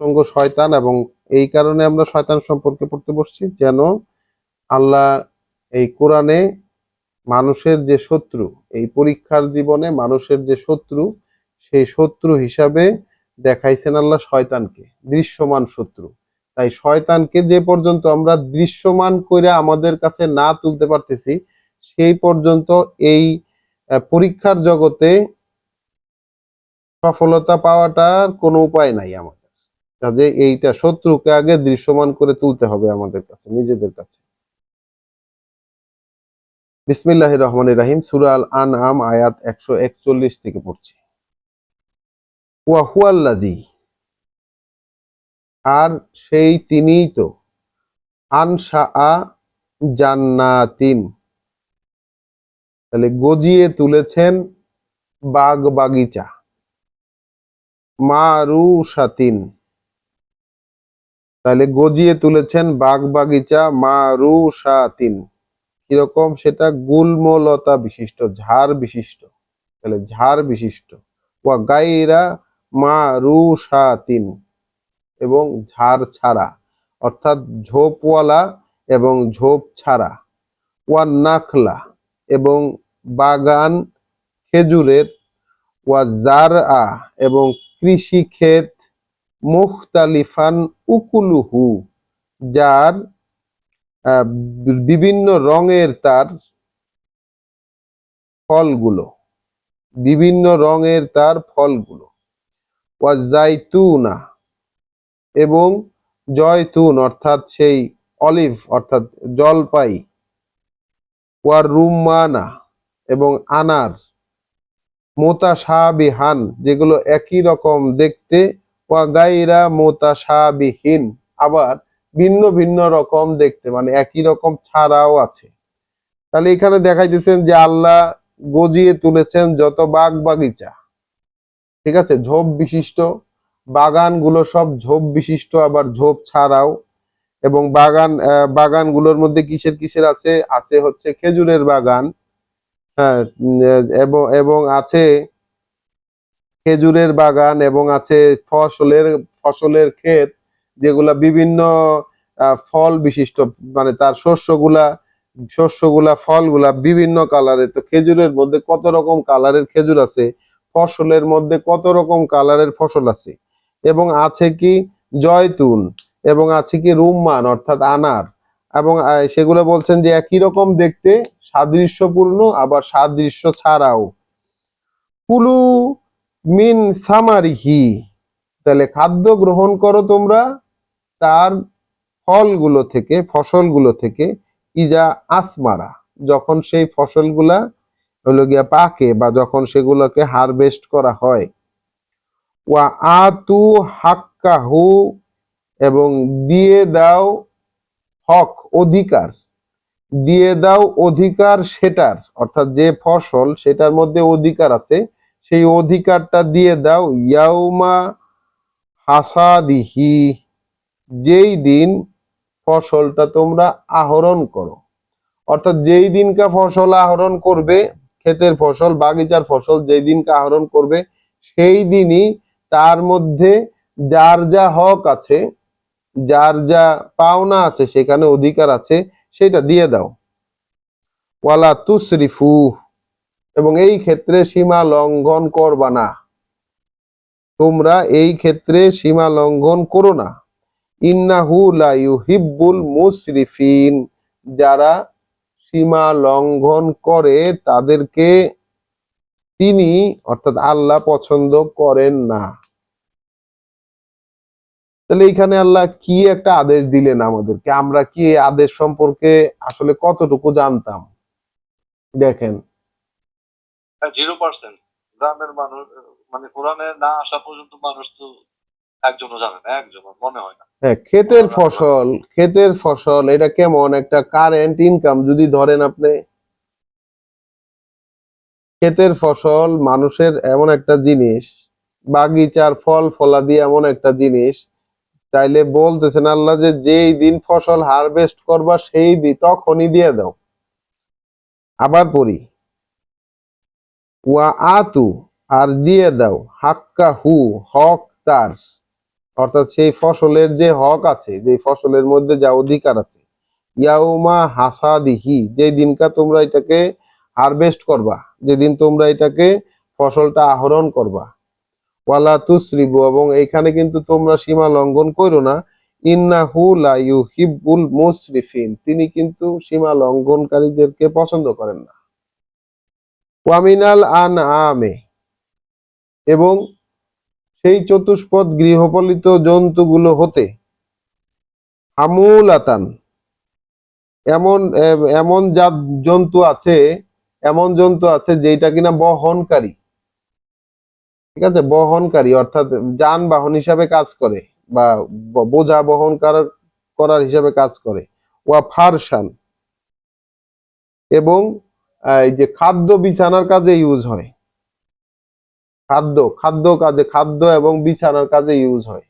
সঙ্গ শয়তান, এবং এই কারণে আমরা শয়তান সম্পর্কে পড়তে বসছি যেন আল্লাহ এই কোরআনে মানুষের যে শত্রু, এই পরীক্ষার জীবনে মানুষের যে শত্রু, সেই শত্রু হিসাবে দেখাইছেন আল্লাহ শয়তানকে, দৃশ্যমান শত্রু। তাই শয়তানকে যে পর্যন্ত আমরা দৃশ্যমান করে আমাদের কাছে না তুলতে পারতেছি, সেই পর্যন্ত এই পরীক্ষার জগতে সফলতা পাওয়াটার কোনো উপায় নাই আমাদের। কাজে এইটা শত্রুকে আগে দৃশ্যমান করে তুলতে হবে আমাদের কাছে, নিজেদের কাছে। বিসমিল্লাহির রহমানির রহিম। সূরা আল আনআম আয়াত 141 থেকে পড়ছি। ওয়া হুয়াল্লাযী, আর সেই তিনিই তো, আনশাআ জান্নাতিন, তাহলে গজিয়ে তুলেছেন বাগ বাগিচা, মারুশাতিন, তাহলে গজিয়ে তুলেছেন বাগ বাগিচা মারুশাতিন, কিরকম? সেটা গুল্মলতা বিশিষ্ট, ঝাড় বিশিষ্ট, তাহলে ঝাড় বিশিষ্ট। ওয়া গায়রা মারুশাতিন, এবং ঝাড় ছাড়া, অর্থাৎ ঝোপওয়ালা এবং ঝোপ ছাড়া। ওয়া নাখলা, এবং বাগান খেজুরের। ওয়া জারআ, এবং কৃষি ক্ষেত। মুখতালিফান উকুলুহু, যার বিভিন্ন রঙের তার ফলগুলো, বিভিন্ন রঙের তার ফলগুলো। ওয়া জাইতুনা, এবং জয়তুন অর্থাৎ সেই অলিভ অর্থাৎ জলপাই। ওয়া রুম্মানা, এবং আনার। মোতাশাবিহান, যেগুলো একই রকম দেখতে। ওয়া গায়রা মোতাশাবিহিন, আবার ভিন্ন ভিন্ন রকম দেখতে, মানে একই রকম ছাড়াও আছে। তাহলে এখানে দেখাইতেছেন যে আল্লাহ গজিয়ে তুলেছেন যত বাগ বাগিচা, ঠিক আছে, ঝোপ বিশিষ্ট বাগানগুলো সব ঝোপ বিশিষ্ট, আবার ঝোপ ছাড়াও। এবং বাগানগুলোর মধ্যে কিসের কিসের আছে? আছে হচ্ছে খেজুরের বাগান, হ্যাঁ, এবং এবং আছে খেজুরের বাগান, এবং আছে ফসলের ক্ষেত, যেগুলা বিভিন্ন ফল বিশিষ্ট, মানে তার শস্যগুলা ফলগুলা বিভিন্ন কালারের। তো খেজুরের মধ্যে কত রকম কালারের খেজুর আছে, ফসলের মধ্যে কত রকম কালারের ফসল আছে। এবং আছে কি জয়তুন, এবং আছে কি রুম্মান অর্থাৎ আনার। এবং সেগুলো বলছেন যে একই রকম দেখতে, সাদৃশ্যপূর্ণ, আবার সাদৃশ্য ছাড়াও। কুলু মিন সামারিহি, তাহলে খাদ্য গ্রহণ করো তোমরা তার ফলগুলো থেকে, ফসলগুলো থেকে। ইজা আসমারা, যখন সেই ফসলগুলা হলো গিয়া পাকে, বা যখন সেগুলোকে হারভেস্ট করা হয়। ওয়া আতু হাক্কাহু, এবং দিয়ে দাও হক, অধিকার, দিয়ে দাও অধিকার সেটার, অর্থাৎ যে ফসল সেটার মধ্যে অধিকার আছে, সেই অধিকারটা দিয়ে দাও। ইয়াউমা হাসাদিহি, যেই দিন ফসলটা তোমরা আহরণ করো, অর্থাৎ যেই দিনকা ফসল আহরণ করবে, ক্ষেতের ফসল বাগিচার ফসল যেই দিনকা আহরণ করবে, সেই দিনই তার মধ্যে যার যা হক আছে, যার যা পাওনা আছে, সেখানে অধিকার আছে, সেটা দিয়ে দাও। ওয়ালা তুসরিফু, এবং এই ক্ষেত্রে সীমা লঙ্ঘন করবা না, তোমরা এই ক্ষেত্রে সীমা লঙ্ঘন করো না। ইন্নাহু লা ইউহিব্বুল মুসরিফিন, যারা সীমা লঙ্ঘন করে তাদেরকে তিনি অর্থাৎ আল্লাহ পছন্দ করেন না। তাহলে এইখানে আল্লাহ কি একটা আদেশ দিলেন আমাদেরকে, আমরা কি এই আদেশ সম্পর্কে আসলে কতটুকু জানতাম? দেখেন, 0%। গ্রামের মানুষ, মানে কোরআনে না আসা পর্যন্ত মানুষ তো একজনও জানে না, একজনও মনে হয় না। হ্যাঁ, ক্ষেতের ফসল এটা কেমন একটা কারেন্ট ইনকাম যদি ধরেন আপনি। ক্ষেতের ফসল মানুষের এমন একটা জিনিস, বাগিচার ফল ফলাদি এমন একটা জিনিস, তাইলে বলতেছেন আল্লাহ যে যেই দিন ফসল হারভেস্ট করবা সেই দিন তখনই দিয়ে দাও। আবার পড়ি, ওয়া আতু, আর দিয়ে দাও, হাক্কা হু, হক তার, অর্থাৎ সেই ফসলের যে হক আছে, যে ফসলের মধ্যে যা অধিকার আছে, ইয়াউমা হাসাদিহি, যে দিনকা তোমরা এটাকে হারভেস্ট করবা, যেদিন তোমরা এটাকে ফসলটা আহরণ করবা, ওয়ালা তুসরিবু, এবং এইখানে কিন্তু তোমরা সীমা লঙ্ঘন করো না, ইন্নাহু লা ইউহিব্বুল মুসরিফিন, তিনি কিন্তু সীমা লঙ্ঘনকারীদেরকে পছন্দ করেন না। ওয়ামিনাল আনআমে, এবং সেই চতুষ্পদ গৃহপালিত জন্তুগুলো হতে, হামুলাতান, এমন এমন জাত জন্তু আছে, এমন জন্তু আছে যেটা কিনা বহনকারী, ঠিক আছে, বহনকারী অর্থাৎ যানবাহন হিসাবে কাজ করে, বা বোঝা বহন করার হিসাবে কাজ করে। ওয়া ফারসান, এবং এই যে খাদ্য বিছানার কাজে ইউজ হয়, খাদ্য খাদ্য কাজে, খাদ্য এবং বিছানার কাজে ইউজ হয়।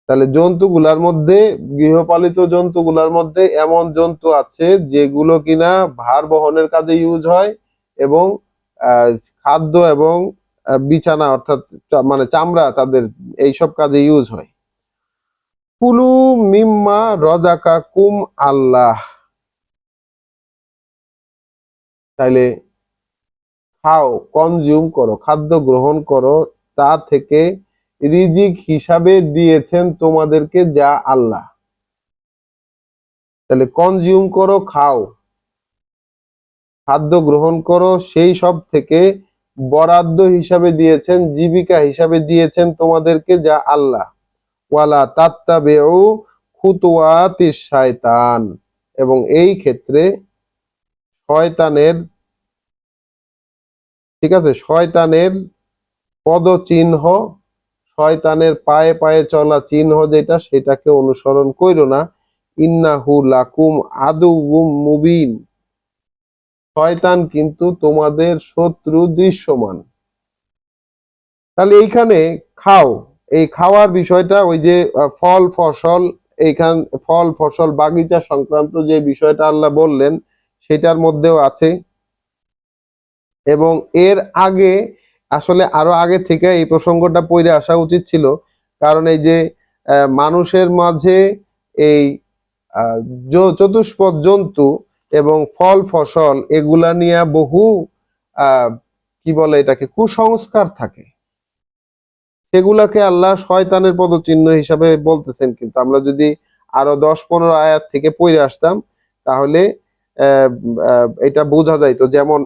তাহলে জন্তুগুলার মধ্যে, গৃহপালিত জন্তুগুলার মধ্যে এমন জন্তু আছে যেগুলো কিনা ভার বহনের কাজে ইউজ হয়, এবং আহ, খাদ্য এবং বিছানা অর্থাৎ মানে চামড়া তাদের এইসব কাজে ইউজ হয়। কুলু মিম্মা রজাকা কুম আল্লাহ, তাইলে খাও, কনজিউম করো, খাদ্য গ্রহণ করো, তা থেকে রিজিক হিসাবে দিয়েছেন তোমাদেরকে যা আল্লাহ। তাহলে কনজিউম করো, খাও, খাদ্য গ্রহণ করো সেই সব থেকে বরাদ্দ হিসাবে দিয়েছেন, জীবিকা হিসাবে দিয়েছেন তোমাদেরকে যা আল্লাহ। ওয়ালা তাত্তাবিউ খুতুওয়াতিশ শায়তান, এবং এই ক্ষেত্রে শয়তানের, ঠিক আছে, শয়তানের পদচিহ্ন, শয়তানের পায়ে পায়ে চলা চিহ্ন যেটা, সেটাকে অনুসরণ কইরো না। ইন্নাহু লাকুম আদুউম মুবিন, শয়তান কিন্তু তোমাদের শত্রু দৃশ্যমান। তাহলে এইখানে খাও, এই খাওয়ার বিষয়টা ওই যে ফল ফসল, এইখান ফল ফসল বাগিচা সংক্রান্ত যে বিষয়টা আল্লাহ বললেন সেটার মধ্যেও আছে। এবং এর আগে আসলে আরো আগে থেকে এই প্রসঙ্গটা পড়ে আসা উচিত ছিল, কারণ এই যে মানুষের মাঝে এই আহ, চতুষ্পদ জন্তু এবং ফল ফসল এগুলা নিয়ে বহু আহ কি বলে এটাকে, কুসংস্কার থাকে, সেগুলাকে আল্লাহ শয়তানের পদচিহ্ন হিসাবে বলতেছেন। কিন্তু আমরা যদি আরো 10-15 আয়াত থেকে পড়ে আসতাম তাহলে আহ, এটা বোঝা যাইতো। যেমন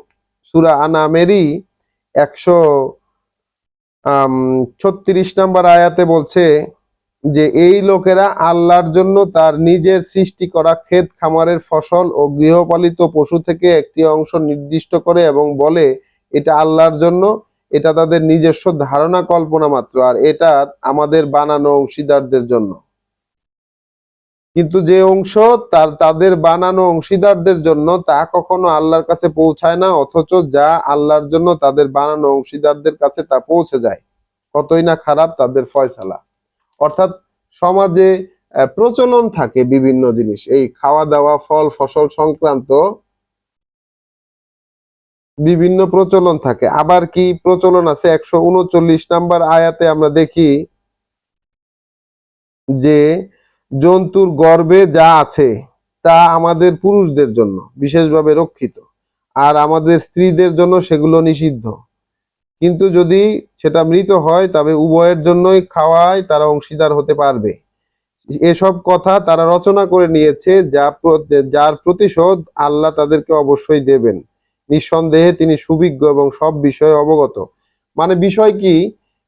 সূরা আনামেরই 136 নম্বর আয়াতে বলছে যে এই লোকেরা আল্লাহর জন্য তার নিজের সৃষ্টি করা ক্ষেত খামারের ফসল ও গৃহপালিত পশু থেকে একটি অংশ নির্দিষ্ট করে এবং বলে এটা আল্লাহর জন্য, এটা তাদের নিজস্ব ধারণা কল্পনা মাত্র, আর এটা আমাদের বানানো অংশীদারদের জন্য। কিন্তু যে অংশ তাদের বানানো অংশীদারদের জন্য তা কখনো আল্লাহর কাছে পৌঁছায় না, অথচ যা আল্লাহর জন্য তাদের বানানো অংশীদারদের কাছে তা পৌঁছে যায়। কতই না খারাপ তাদের ফয়সালা। অর্থাৎ সমাজে প্রচলন থাকে বিভিন্ন জিনিস, এই খাওয়া দাওয়া ফল ফসল সংক্রান্ত বিভিন্ন প্রচলন থাকে। আবার কি প্রচলন আছে, 139 নাম্বার আয়াতে আমরা দেখি যে জন্তুর গর্ভে যা আছে তা আমাদের পুরুষদের জন্য বিশেষভাবে রক্ষিত, আর আমাদের স্ত্রীদের জন্য সেগুলো নিষিদ্ধ। কিন্তু যদি সেটা মৃত হয় তবে উভয়ের জন্যই খাওয়ায় তারা অংশীদার হতে পারবে। এসব কথা তারা রচনা করে নিয়েছে, যার প্রতিশোধ আল্লাহ তাদেরকে অবশ্যই দেবেন। নিঃসন্দেহে তিনি সুবিজ্ঞ এবং সব বিষয়ে অবগত। মানে বিষয় কি,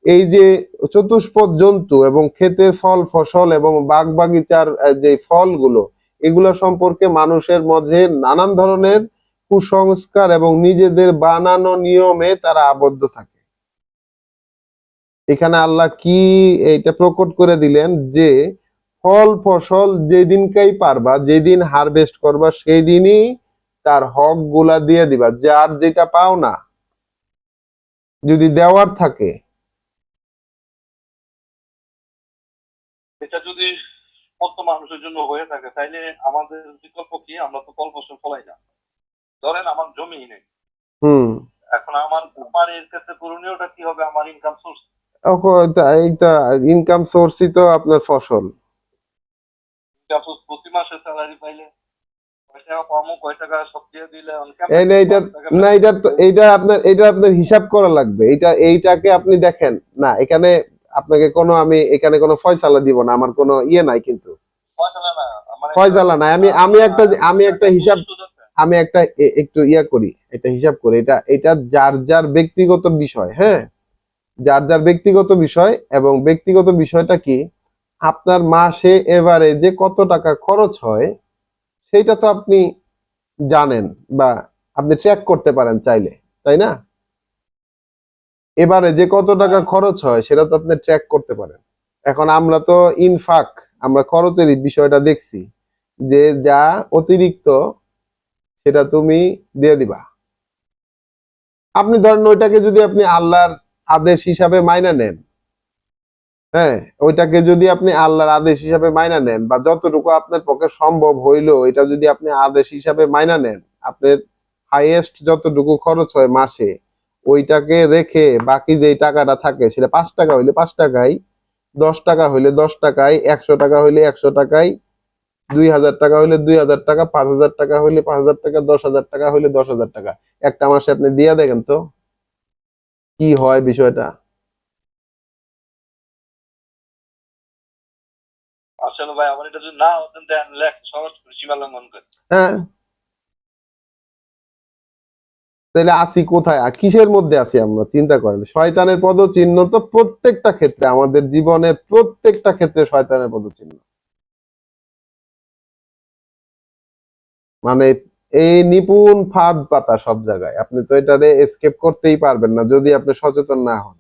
এই যে চতুষ্পদ জন্তু এবং ক্ষেতের ফল ফসল এবং বাগ বাগিচার যে ফলগুলো, এগুলো সম্পর্কে মানুষের মধ্যে নানান ধরনের কুসংস্কার এবং নিজেদের বানানো নিয়মে তারা আবদ্ধ থাকে। এখানে আল্লাহ কি এটা প্রকট করে দিলেন যে ফল ফসল যেদিনকেই পারবা, যেদিন হারভেস্ট করবা সেই দিনই তার হক গুলা দিয়ে দিবা, যার যেটা পাও না যদি দেওয়ার থাকে। এটা যদি মতো মানুষের জন্য হয়ে থাকে তাইলে আমাদের বিকল্প কি? আমরা তো ফল ফসল ফলাই না। ধরেন আমার জমি নেই, হুম। এখন আমার আমার এর ক্ষেত্রে করণীয়টা কি হবে? আমার ইনকাম সোর্স এইটা ইনকাম সোর্সই তো আপনার ফসল। সাপোজ প্রতি মাসে স্যালারি পাইলে কয় টাকা পাবো, কয় টাকা সব দিয়ে দিলে এই না এইটা না, এটা আপনার হিসাব করা লাগবে। এইটাকে আপনি দেখেন না, এখানে আপনাকে কোনো আমি এখানে কোনো ফয়সালা দিব না, আমার কোনো ইয়ে নাই কিন্তু পয়সা না মানে ফয়সালা নাই। আমি একটা হিসাব, আমি একটু ইয়া করি, এটা হিসাব করি। এটা যার যার ব্যক্তিগত বিষয়, হ্যাঁ, যার যার ব্যক্তিগত বিষয়। এবং ব্যক্তিগত বিষয়টা কি, আপনার মাসে এভারেজে কত টাকা খরচ হয় সেইটা তো আপনি জানেন, বা আপনি ট্র্যাক করতে পারেন চাইলে, তাই না? এবারে যে কত টাকা খরচ হয় সেটা তো আপনি ট্র্যাক করতে পারেন। এখন আমরা তো ইনফাক, আমরা খরচের বিষয়টা দেখছি, যে যা অতিরিক্ত সেটা তুমি দিয়ে দিবা। আপনি ধরেন ওইটাকে যদি আপনি আল্লাহর আদেশ হিসাবে মাইনা নেন, হ্যাঁ, ওইটাকে যদি আপনি আল্লাহর আদেশ হিসাবে মাইনা নেন, বা যতটুকু আপনার পক্ষে সম্ভব হইলো এটা যদি আপনি আদেশ হিসাবে মাইনা নেন, আপনার হাইয়েস্ট যতটুকু খরচ হয় মাসে ওইটাকে রেখে বাকি যে টাকাটা থাকে সেটা 5 টাকা হইলে 5 টাকাই, 10 টাকা হইলে 10 টাকাই, 100 টাকা হইলে 100 টাকাই, 2000 টাকা হইলে 2000 টাকা, 5000 টাকা হইলে 5000 টাকা, 10,000 টাকা হইলে 10,000 টাকা। একটা মাসে আপনি দিয়া দেখেন তো কি হয় বিষয়টা। আসলে ভাই আমার এটা যদি না হতেন দেন লেখ সহজ করে সীমা লঙ্ঘন করে। হ্যাঁ, তাহলে আছি কোথায়, কিসের মধ্যে আছি আমরা চিন্তা করেন। শয়তানের পদচিহ্ন তো প্রত্যেকটা ক্ষেত্রে, আমাদের জীবনের প্রত্যেকটা ক্ষেত্রে শয়তানের পদচিহ্ন। মানে এই নিপুণ ফাঁদ পাতা সব জায়গায়, আপনি তো এটারে এসকেপ করতেই পারবেন না যদি আপনি সচেতন না হন।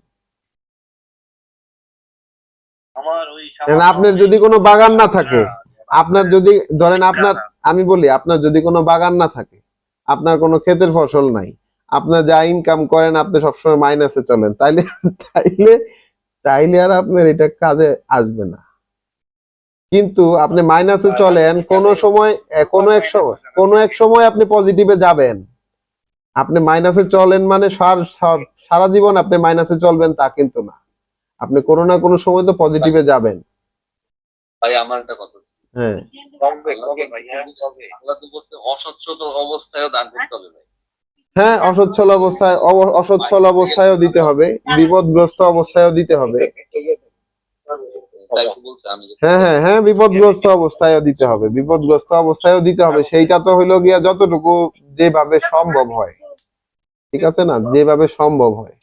আমার ওই আপনার যদি কোনো বাগান না থাকে, আপনার যদি ধরেন আপনার, আমি বলি আপনার যদি কোনো বাগান না থাকে, আপনার কোনো ক্ষেতের ফসল নাই, আপনার যা ইনকাম করেন আপনি সবসময় মাইনাসে চলেন, তাইলে তাইলে তাইলে আর আপনার এটা কাজে আসবে না। কিন্তু আপনি মাইনাসে চলেন, কোনো এক সময় আপনি পজিটিভে যাবেন। আপনি মাইনাসে চলেন মানে সারা জীবন আপনি মাইনাসে চলবেন তা কিন্তু না, আপনি কোনো না কোনো সময় তো পজিটিভে যাবেন। ভাই আমার একটা কথা, হ্যাঁ, আল্লাহ তো বলতে অসচ্ছল অবস্থায়ও দান করতে হবে ভাই। হ্যাঁ, অসচ্ছল অবস্থায়ও দিতে হবে, বিপদগ্রস্ত অবস্থায়ও দিতে হবে। তাই তো বলছে আমি হ্যাঁ, হ্যাঁ, হ্যাঁ, বিপদগ্রস্ত অবস্থায়ও দিতে হবে, বিপদগ্রস্ত অবস্থায়ও দিতে হবে। সেইটা তো হইলো গিয়া যতটুকু যেভাবে সম্ভব হয়, ঠিক আছে না, যেভাবে সম্ভব হয়।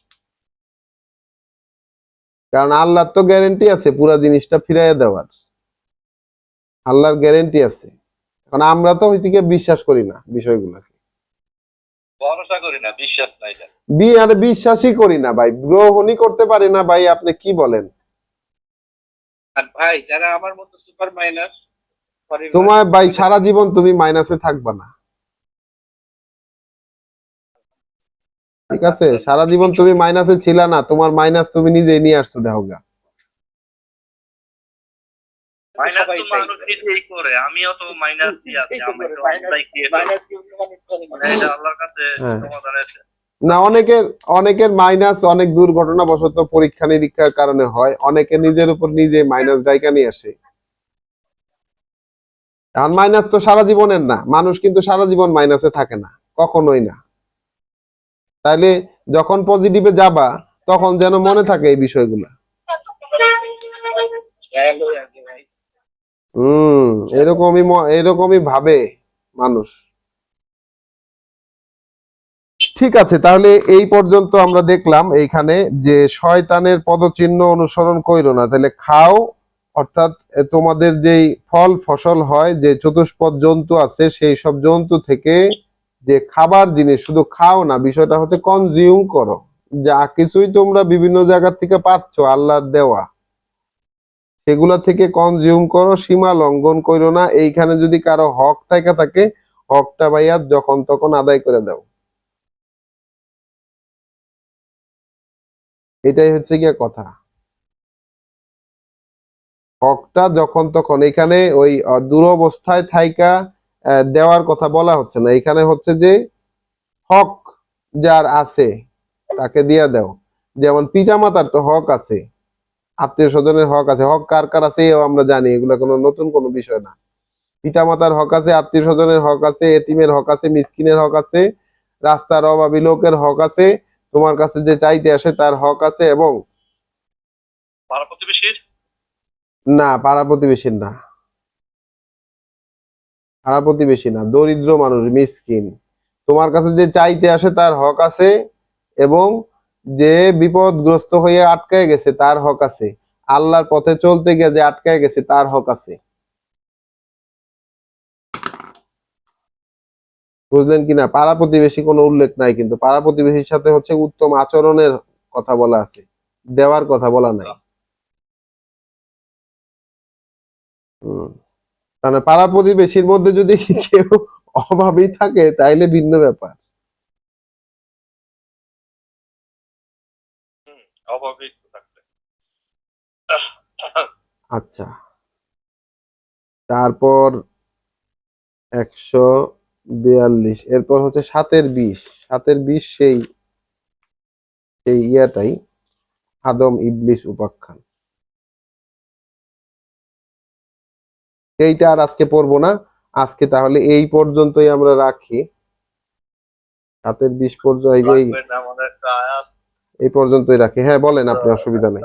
কারণ আল্লাহর তো গ্যারেন্টি আছে পুরা জিনিসটা ফিরাইয়া দেওয়ার, আল্লাহর গ্যারেন্টি আছে। এখন আমরা তো হইছে গিয়ে বিশ্বাস করি না বিষয়গুলোকে, ভরসা করি না, বিশ্বাস নাই। আরে বিশ্বাসই করি না ভাই, গ্রহণই করতে পারি না ভাই, আপনি কি বলেন। আর ভাই যারা আমার মতো সুপার মাইনাস, তোমার ভাই সারা জীবন তুমি মাইনাসে থাকবা না, ঠিক আছে? সারা জীবন তুমি মাইনাসে ছিলা না, তোমার মাইনাস তুমি নিজেই নিয়ে আসছো, দেখো গা। মাইনাস তো মানুষ নিজেই করে, আমিও তো মাইনাস দিয়ে আছি, আমি তো আমরাই মানে এটা আল্লাহর কাছে হ্যাঁ, সমাধান আছে। না, অনেকের মাইনাস অনেক দুর্ঘটনাবশত পরীক্ষা নিরীক্ষার কারণে হয়, অনেকে নিজের উপর নিজে মাইনাস ডাইকা নিয়ে আসে। কারণ মাইনাস তো সারা জীবনের না, মানুষ কিন্তু সারা জীবন মাইনাসে থাকে না, কখনোই না। তাইলে যখন পজিটিভে যাবা তখন যেন মনে থাকে এই বিষয়গুলো। হম, এরকমই ভাবে মানুষ। ঠিক আছে, তাহলে এই পর্যন্ত আমরা দেখলাম এইখানে যে শয়তানের পদচিহ্ন অনুসরণ কইরো না, তাহলে খাও। অর্থাৎ তোমাদের যেই ফল ফসল হয়, যে চতুষ্পদ জন্তু আছে সেই সব জন্তু থেকে যে খাবার জিনিস, শুধু খাও না, বিষয়টা হচ্ছে কনজিউম করো। যা কিছুই তোমরা বিভিন্ন জায়গা থেকে পাচ্ছ আল্লাহর দেওয়া, সেগুলা থেকে কনজিউম করো, সীমা লঙ্ঘন করো না। এইখানে যদি কারো হক থাকে হকটা ভাইয়া যখন তখন আদায় করে দাও, এটাই হচ্ছে গিয়ে কথা। হকটা যখন তখন, এখানে ওই দুরবস্থায় থাইকা দেওয়ার কথা বলা হচ্ছে না, এখানে হচ্ছে যে হক যার আছে তাকে দিয়া দাও। যেমন পিতামাতার তো হক আছে, আত্মীয় স্বজনের হক আছে, হক কার কার আছে এও আমরা জানি, এগুলা কোনো নতুন কোনো বিষয় না। পিতামাতার হক আছে, আত্মীয় স্বজনের হক আছে, এতিমের হক আছে, মিসকিনের হক আছে, রাস্তার অভাবী লোকের হক আছে, তোমার কাছে যে চাইতে আসে তার হক আছে, এবং পাড়া প্রতিবেশীর না, পাড়া প্রতিবেশীর না, পাড়া প্রতিবেশী না, দরিদ্র মানুষ, মিসকিন, তোমার কাছে যে চাইতে আসে তার হক আছে, এবং যে বিপদগ্রস্ত হয়ে আটকায় গেছে তার হক আছে, আল্লাহর পথে চলতে গিয়ে যে আটকায় গেছে তার হক আছে। বুঝলেন কিনা? পাড়া প্রতিবেশী কোনো উল্লেখ নাই, কিন্তু পাড়া প্রতিবেশীর সাথে হচ্ছে উত্তম আচরণের কথা বলা আছে, দেওয়ার কথা বলা নাই। হম। তাহলে পাড়া প্রতিবেশীর মধ্যে যদি কেউ অভাবী থাকে তাইলে ভিন্ন ব্যাপার। অভাবী থাকলে আচ্ছা, তারপর 142, এরপর হচ্ছে 7-এর 20। 7-এর 20 সেই সেই ইয়াটাই, আদম ইবলিস উপাখ্যান। এইটা আর আজকে পড়বো না, আজকে তাহলে এই পর্যন্তই আমরা রাখি। 7-এর 20 পর্যন্ত লাগবে না আমাদের একটা আয়াত এই পর্যন্তই রাখি। হ্যাঁ বলেন, আপনি, অসুবিধা নেই।